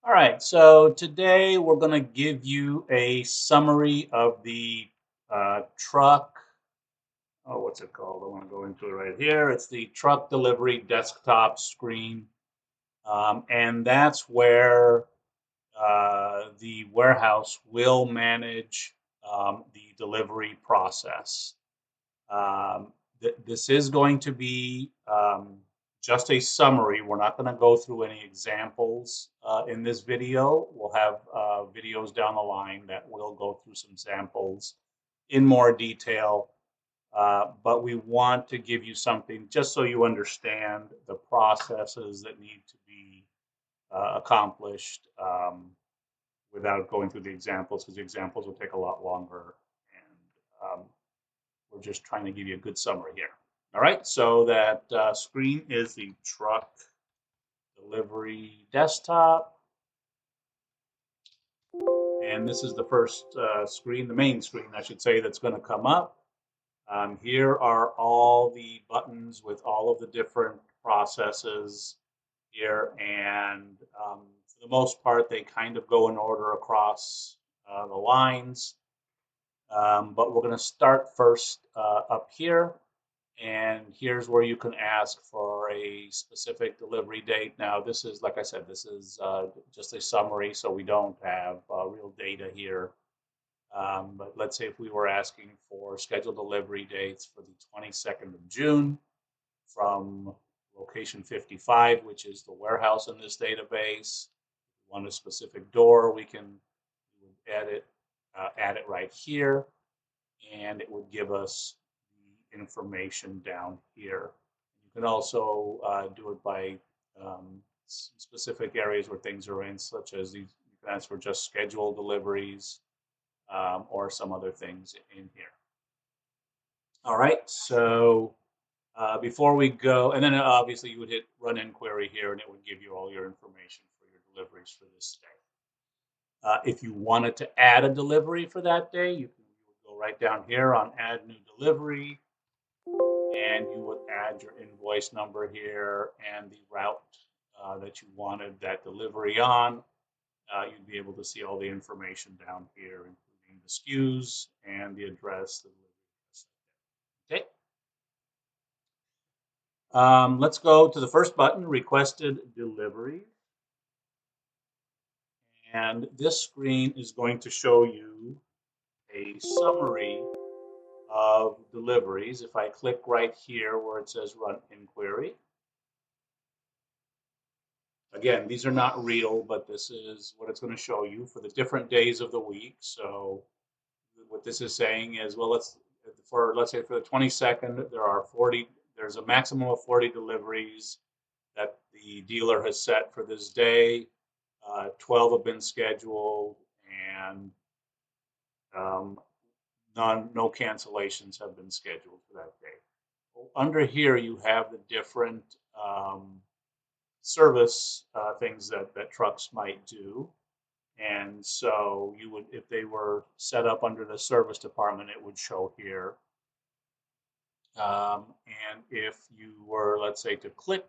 All right, so today we're going to give you a summary of the truck. Oh, what's it called? I want to go into it right here. It's the truck delivery desktop screen. And that's where the warehouse will manage the delivery process. This is going to be just a summary. We're not going to go through any examples in this video. We'll have videos down the line that will go through some samples in more detail. But we want to give you something just so you understand the processes that need to be accomplished without going through the examples, because the examples will take a lot longer. And we're just trying to give you a good summary here. All right, so that screen is the truck delivery desktop. And this is the first screen, the main screen, I should say, that's going to come up. Here are all the buttons with all of the different processes here. And for the most part, they kind of go in order across the lines. But we're going to start first up here. And here's where you can ask for a specific delivery date. Now, this is, like I said, this is just a summary, so we don't have real data here. But let's say if we were asking for scheduled delivery dates for the 22nd of June from location 55, which is the warehouse in this database. If we want a specific door, we can add it right here, and it would give us information down here. You can also do it by specific areas where things are in, such as these. You can ask for just scheduled deliveries or some other things in here. All right, so before we go, and then obviously you would hit run inquiry here, and it would give you all your information for your deliveries for this day. If you wanted to add a delivery for that day, you would go right down here on add new delivery, and you would add your invoice number here and the route that you wanted that delivery on. You'd be able to see all the information down here, including the SKUs and the address. Okay. Let's go to the first button, requested delivery. And this screen is going to show you a summary of deliveries. If I click right here where it says run inquiry, again, these are not real, but this is what it's going to show you for the different days of the week. So what this is saying is, well, let's say for the 22nd, there's a maximum of 40 deliveries that the dealer has set for this day. 12 have been scheduled, and um, no cancellations have been scheduled for that day. Under here, you have the different service things that trucks might do. And so you would, if they were set up under the service department, it would show here. And if you were, let's say, to click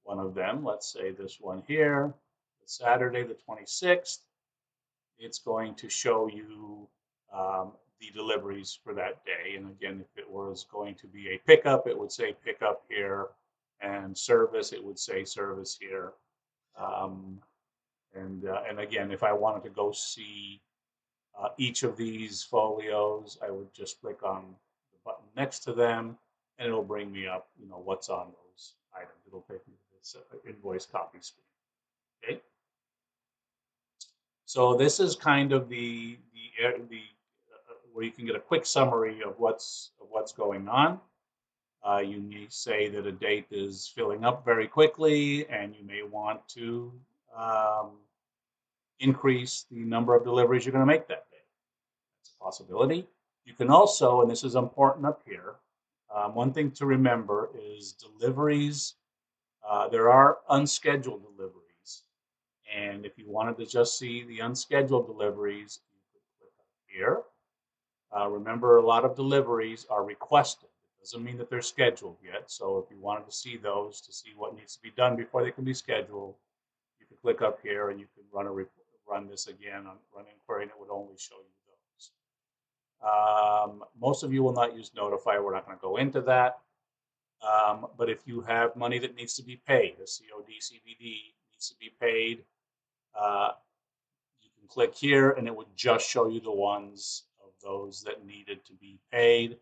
one of them, let's say this one here, Saturday the 26th, it's going to show you the deliveries for that day. And again, if it was going to be a pickup, it would say pickup here, and service, it would say service here. Um, and again, if I wanted to go see each of these folios, I would just click on the button next to them, and it'll bring me up, what's on those items. It'll take me to this invoice copy screen. Okay. So this is kind of the where you can get a quick summary of what's going on. You may say that a date is filling up very quickly, and you may want to um, increase the number of deliveries you're going to make that day. That's a possibility. You can also, and this is important up here, one thing to remember is deliveries. There are unscheduled deliveries. And if you wanted to just see the unscheduled deliveries, you could click up here. Remember, a lot of deliveries are requested. It doesn't mean that they're scheduled yet. So if you wanted to see those, to see what needs to be done before they can be scheduled, you could click up here and you can run this again on run inquiry, and it would only show you those. Most of you will not use notify. We're not going to go into that. But if you have money that needs to be paid, a COD, CVD needs to be paid, uh, you can click here and it would just show you the ones of those that needed to be paid.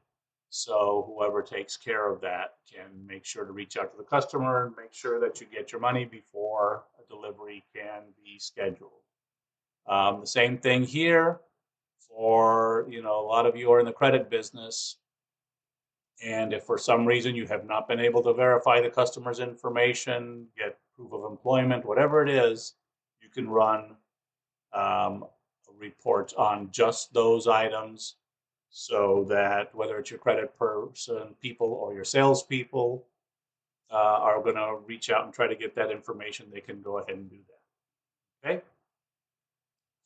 So whoever takes care of that can make sure to reach out to the customer and make sure that you get your money before a delivery can be scheduled. The same thing here for, a lot of you are in the credit business. And if for some reason you have not been able to verify the customer's information, get proof of employment, whatever it is, you can run a report on just those items so that whether it's your credit person, people, or your salespeople are going to reach out and try to get that information, they can go ahead and do that. Okay.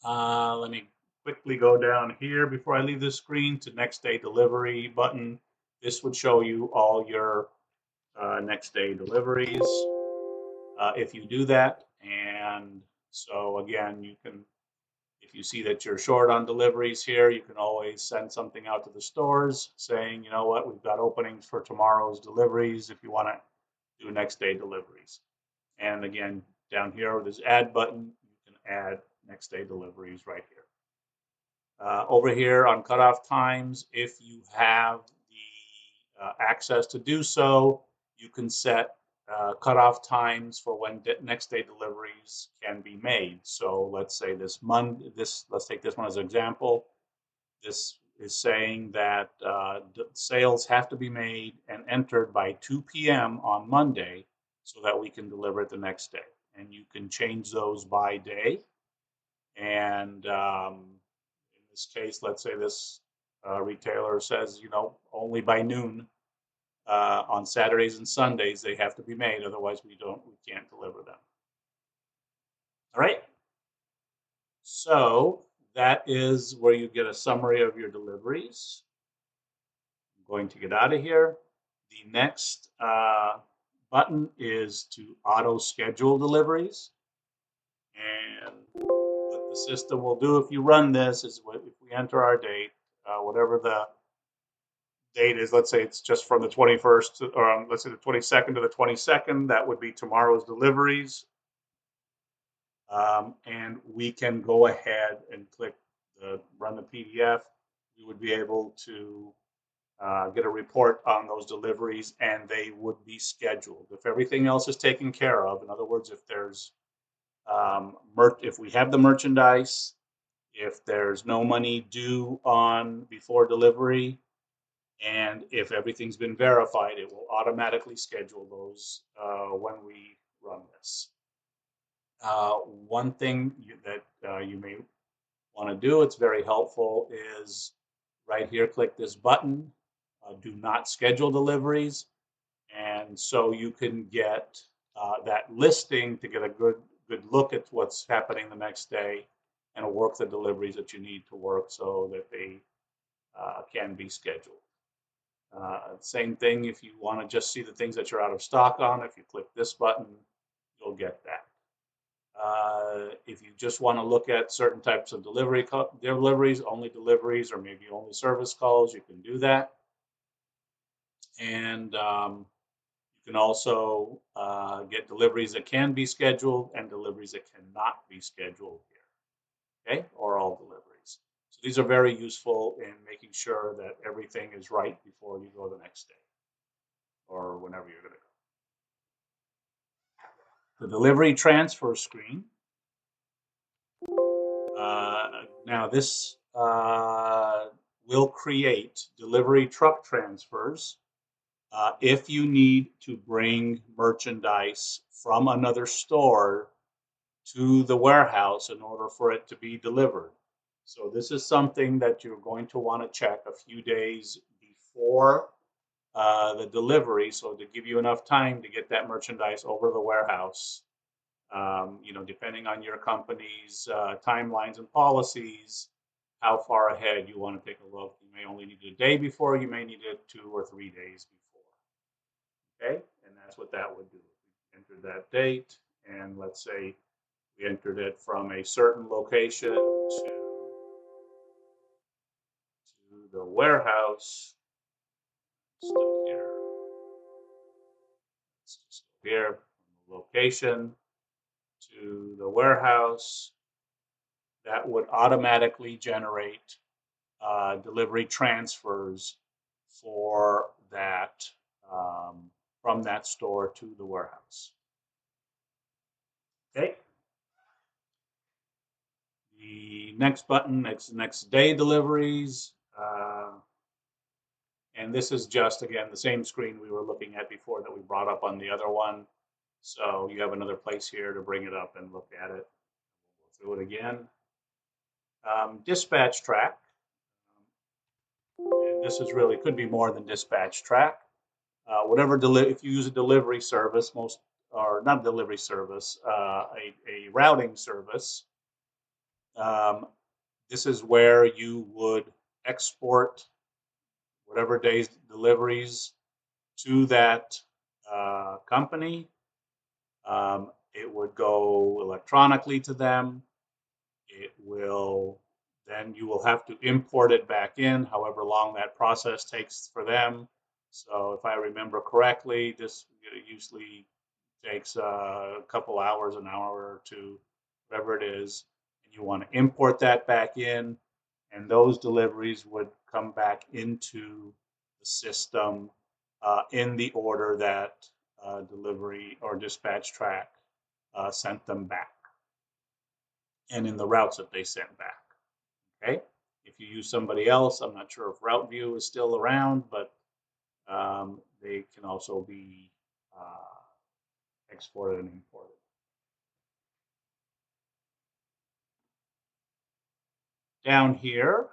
Let me quickly go down here before I leave this screen to next day delivery button. This would show you all your next day deliveries if you do that. And so again, you can, if you see that you're short on deliveries here, you can always send something out to the stores saying, you know what, we've got openings for tomorrow's deliveries if you want to do next day deliveries. And again, down here with this add button, you can add next day deliveries right here. Over here on cutoff times, if you have the access to do so, you can set cutoff times for when next day deliveries can be made. So let's say this Monday, let's take this one as an example. This is saying that sales have to be made and entered by 2 p.m. on Monday so that we can deliver it the next day. And you can change those by day. And in this case, let's say this retailer says, only by noon on Saturdays and Sundays they have to be made. Otherwise, we can't deliver them. All right. So that is where you get a summary of your deliveries. I'm going to get out of here. The next button is to auto schedule deliveries. And what the system will do if you run this is if we enter our date, whatever the date is, let's say it's just from the 21st, or let's say the 22nd to the 22nd, that would be tomorrow's deliveries. And we can go ahead and click run the PDF. We would be able to get a report on those deliveries and they would be scheduled. If everything else is taken care of, in other words, if there's if we have the merchandise, if there's no money due on before delivery, and if everything's been verified, it will automatically schedule those when we run this. One thing that you may want to do, it's very helpful, is right here, click this button, do not schedule deliveries. And so you can get that listing to get a good look at what's happening the next day and work the deliveries that you need to work so that they can be scheduled. Same thing if you want to just see the things that you're out of stock on. If you click this button, you'll get that. If you just want to look at certain types of deliveries, only deliveries, or maybe only service calls, you can do that. And you can also get deliveries that can be scheduled and deliveries that cannot be scheduled here, okay, or all deliveries. So these are very useful in making sure that everything is right before you go the next day or whenever you're going to go. The delivery transfer screen. Now this will create delivery truck transfers if you need to bring merchandise from another store to the warehouse in order for it to be delivered. So this is something that you're going to want to check a few days before the delivery, so to give you enough time to get that merchandise over the warehouse. Depending on your company's timelines and policies, how far ahead you want to take a look. You may only need it a day before, you may need it 2 or 3 days before. Okay, and that's what that would do. Enter that date, and let's say We entered it from a certain location to the warehouse. Stuck here. Let's just go here from the location to the warehouse. That would automatically generate delivery transfers for that from that store to the warehouse. Okay. The next button, next day deliveries. And this is just, again, the same screen we were looking at before that we brought up on the other one. So you have another place here to bring it up and look at it. We'll go through it again. Dispatch track. And this is really, could be more than dispatch track. Whatever, if you use a delivery service, or not delivery service, a routing service, this is where you would export whatever day's deliveries to that company. It would go electronically to them. It will, then you will have to import it back in, however long that process takes for them. So if I remember correctly, this usually takes a couple hours, an hour or two, whatever it is. And you want to import that back in, and those deliveries would come back into the system in the order that delivery or dispatch track sent them back, and in the routes that they sent back. Okay. If you use somebody else, I'm not sure if Route View is still around, but they can also be exported and imported. Down here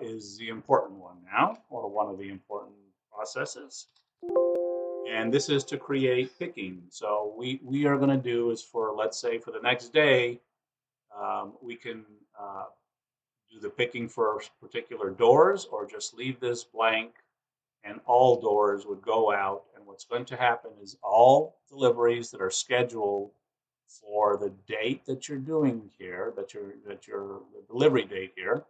is the important one now, or one of the important processes. And this is to create picking. So we are going to do is for, let's say, for the next day, we can do the picking for particular doors, or just leave this blank and all doors would go out. And what's going to happen is all deliveries that are scheduled for the date that you're doing here, that your the delivery date here,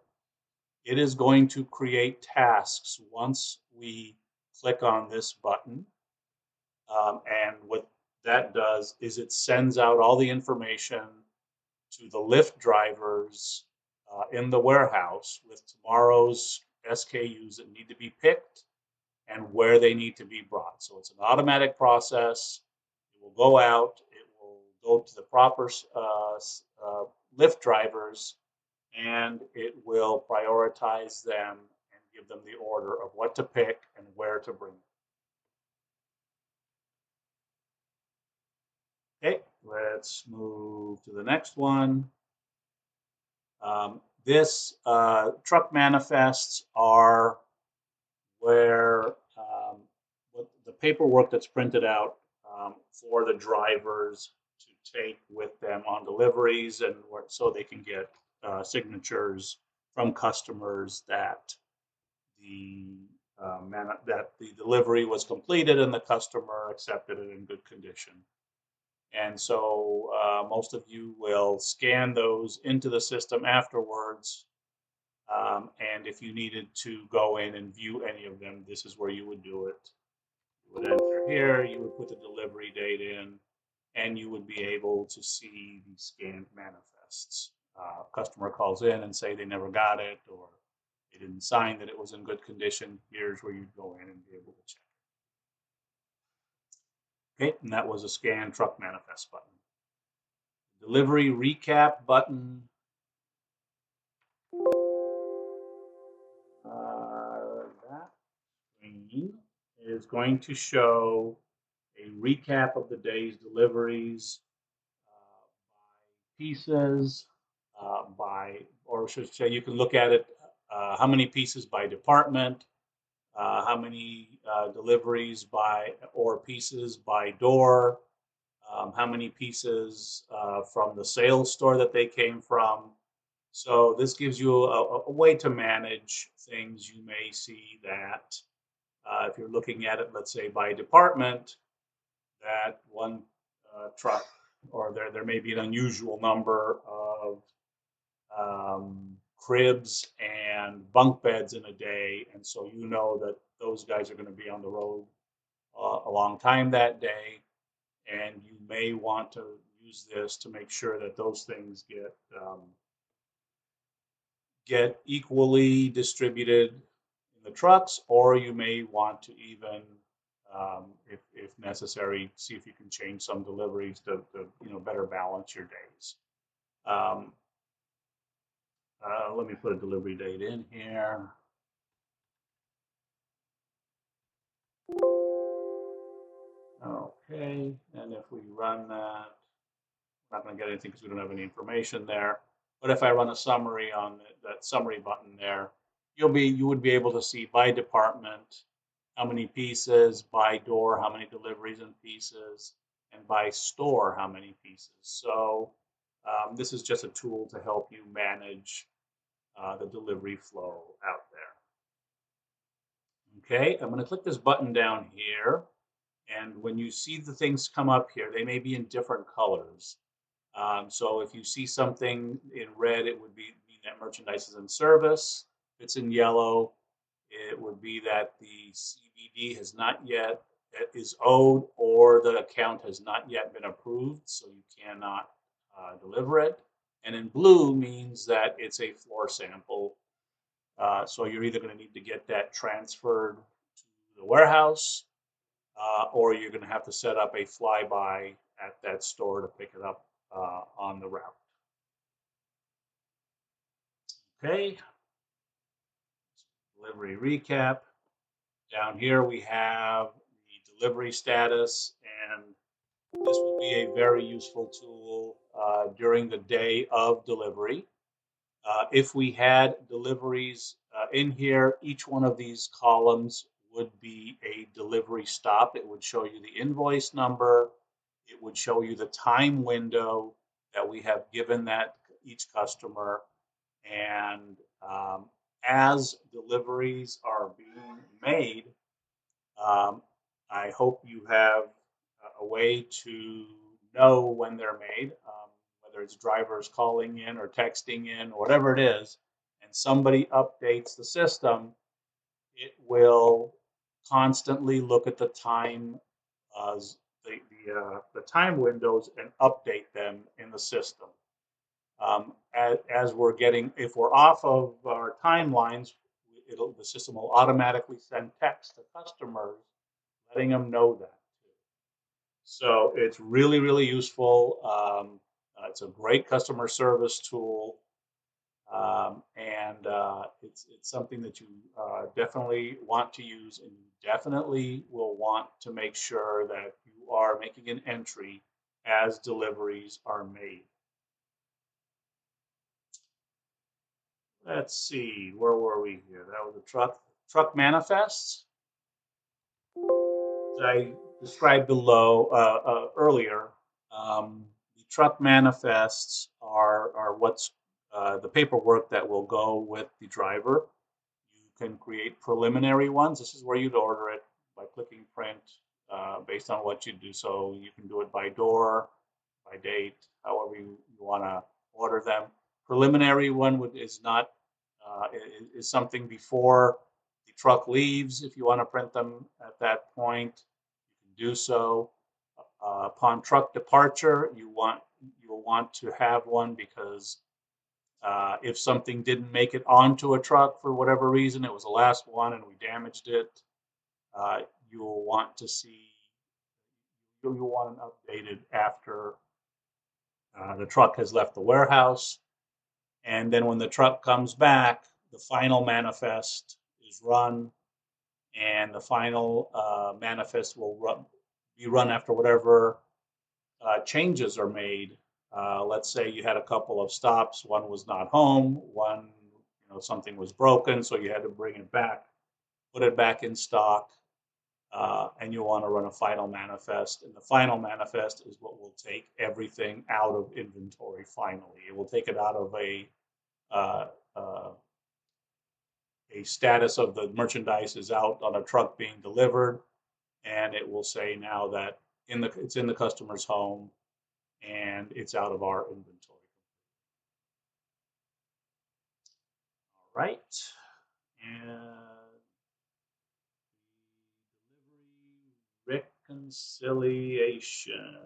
it is going to create tasks once we click on this button. And what that does is it sends out all the information to the Lyft drivers in the warehouse with tomorrow's SKUs that need to be picked and where they need to be brought. So it's an automatic process. It will go out, it will go to the proper Lyft drivers, and it will prioritize them and give them the order of what to pick and where to bring it. Okay, let's move to the next one. This truck manifests are where what the paperwork that's printed out for the drivers to take with them on deliveries, and so they can get signatures from customers that that the delivery was completed and the customer accepted it in good condition. And so most of you will scan those into the system afterwards. And if you needed to go in and view any of them, this is where you would do it. You would enter here, you would put the delivery date in, and you would be able to see the scanned manifests. Customer calls in and say they never got it, or they didn't sign that it was in good condition. Here's where you'd go in and be able to check. Okay, and that was a scan truck manifest button. Delivery recap button. That screen is going to show a recap of the day's deliveries by pieces, or I should say, you can look at it, how many pieces by department, how many deliveries by or pieces by door, how many pieces from the sales store that they came from. So this gives you a way to manage things. You may see that if you're looking at it, let's say by department, that one truck or there may be an unusual number of cribs and bunk beds in a day, and so you know that those guys are going to be on the road a long time that day, and you may want to use this to make sure that those things get equally distributed in the trucks, or you may want to even, if necessary, see if you can change some deliveries to better balance your days. Um, Let me put a delivery date in here. Okay, and if we run that, we're not going to get anything because we don't have any information there. But if I run a summary on that summary button there, you would be able to see by department how many pieces, by door how many deliveries and pieces, and by store how many pieces. So this is just a tool to help you manage the delivery flow out there. Okay, I'm going to click this button down here. And when you see the things come up here, they may be in different colors. So if you see something in red, it would mean that merchandise is in service. If it's in yellow, it would be that the CVD has not yet is owed, or the account has not yet been approved, so you cannot deliver it. And in blue means that it's a floor sample. So you're either going to need to get that transferred to the warehouse, or you're going to have to set up a flyby at that store to pick it up on the route. Okay, delivery recap. Down here we have the delivery status, and this would be a very useful tool during the day of delivery. If we had deliveries in here, each one of these columns would be a delivery stop. It would show you the invoice number. It would show you the time window that we have given that each customer. And as deliveries are being made, um, I hope you have a way to know when they're made, whether it's drivers calling in or texting in, or whatever it is, and somebody updates the system, it will constantly look at the time, uh, the time windows, and update them in the system. As we're getting, if we're off of our timelines, the system will automatically send text to customers letting them know that. So it's really, really useful. It's a great customer service tool, and it's something that you definitely want to use, and you definitely will want to make sure that you are making an entry as deliveries are made. Let's see, where were we here? That was a truck manifests. As I described below earlier, the truck manifests are what's the paperwork that will go with the driver. You can create preliminary ones. This is where you'd order it by clicking print based on what you do. So you can do it by door, by date, however you want to order them. Preliminary one is not is something before the truck leaves. If you want to print them at that point, you can do so. Upon truck departure, you'll want to have one because if something didn't make it onto a truck for whatever reason, it was the last one and we damaged it, uh, you'll want to see, you'll want it updated after the truck has left the warehouse. And then when the truck comes back, the final manifest is run, and the final manifest will be run after whatever changes are made. Let's say you had a couple of stops. One was not home. One, something was broken, so you had to bring it back, put it back in stock, and you want to run a final manifest. And the final manifest is what will take everything out of inventory. Finally, it will take it out of uh, uh, a status of the merchandise is out on a truck being delivered, and it will say now that it's in the customer's home, and it's out of our inventory. All right. And delivery reconciliation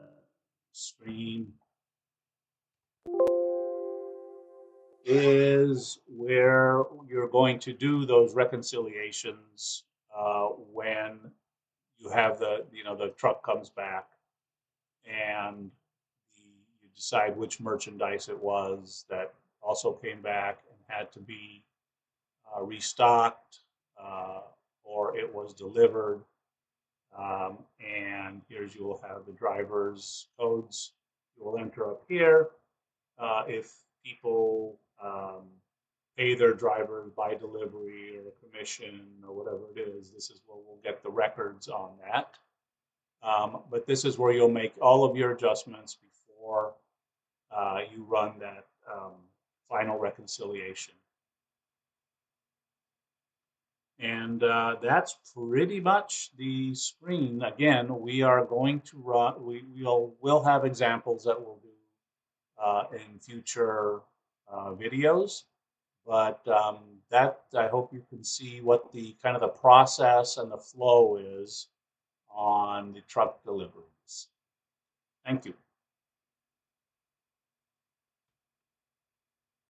screen is where you're going to do those reconciliations when you have the truck comes back and you decide which merchandise it was that also came back and had to be restocked, uh, or it was delivered. And here's you will have the driver's codes you will enter up here. If people pay their drivers by delivery or a commission or whatever it is, this is where we'll get the records on that. But this is where you'll make all of your adjustments before you run that final reconciliation. And that's pretty much the screen. Again, we are going to run, we'll have examples that we'll do in future videos. But that I hope you can see what the kind of the process and the flow is on the truck deliveries. Thank you.